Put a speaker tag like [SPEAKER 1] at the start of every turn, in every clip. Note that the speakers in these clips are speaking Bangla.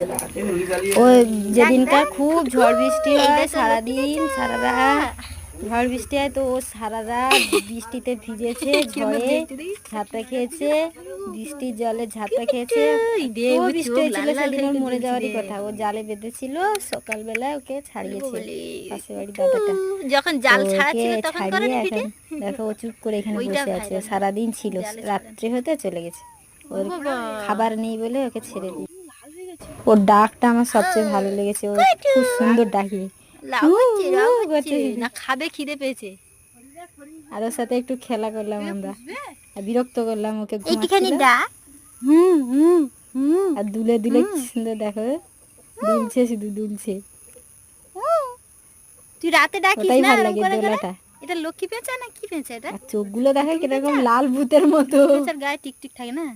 [SPEAKER 1] ও যেদিনকার খুব ঝড় বৃষ্টি হয় সারাদিন সারা রাত ঝড় বৃষ্টি হয়, তো ও সারা রাত বৃষ্টিতে ভিজেছে, ঝড়ে ঝাপটা খেয়েছে, বৃষ্টির জলে ঝাপটা খেয়েছে। ও বৃষ্টি হয়েছিল সেদিন ওর মরে যাওয়ারই কথা, ও জালে বেঁধেছিল, সকালবেলায় ওকে ছাড়িয়েছে পাশের বাড়ির দাদাটা।
[SPEAKER 2] যখন জাল ছাড়া
[SPEAKER 1] ওকে
[SPEAKER 2] ছিল তখন
[SPEAKER 1] ছাড়িয়ে এখন দেখো ও চুপ করে এখানে বসে আছে। ও সারাদিন ছিল, রাত্রে হতে চলে গেছে। ওর খাবার নেই বলে ওকে ছেড়ে দিই। ওর ডাকটা আমার সবচেয়ে ভালো লেগেছে, ও খুব সুন্দর ডাকে।
[SPEAKER 2] না খাবে, খিদে পেয়েছে।
[SPEAKER 1] আর ওর সাথে একটু খেলা করলাম আমরা, আর বিরক্ত করলাম ওকে।
[SPEAKER 2] এইখানে
[SPEAKER 1] আর দুলে দুলে কি সুন্দর দেখো, দুলছে, শুধু দুলছে।
[SPEAKER 2] তুই রাতে ডাকিস
[SPEAKER 1] ওটাই
[SPEAKER 2] না
[SPEAKER 1] ভালো লাগে, দোলাটা।
[SPEAKER 2] এটা লক্ষ্মী পেঁচা না কি পেঁচা এটা?
[SPEAKER 1] আর চোখগুলো দেখো কিরকম লাল ভূতের মতো,
[SPEAKER 2] গায়ে টিকটিক থাকে না।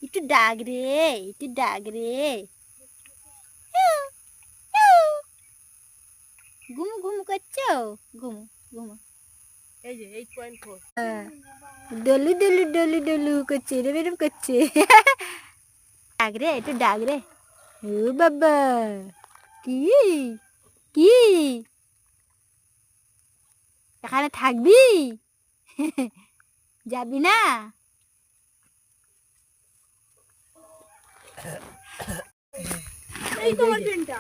[SPEAKER 2] একটু ডাক রে, একটু ডাক রে। ঘুমু ঘুমু করছো, ঘুমু ঘুমু। এই যে 8.4 ডলু ডলু ডলু ডলু করছে, এরম করছে। ডাক রে, একটু ডাক রে। ও বাবা, কি কি এখানে থাকবি? যাবি না? এই তোমার পেনটা,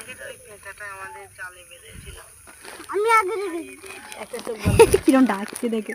[SPEAKER 2] পেনটা আমাদের জালে বেঁধেছিল। আমি আগে রেখে একটা চোখ বন্ধ, কিরম ডাকছে দেখে।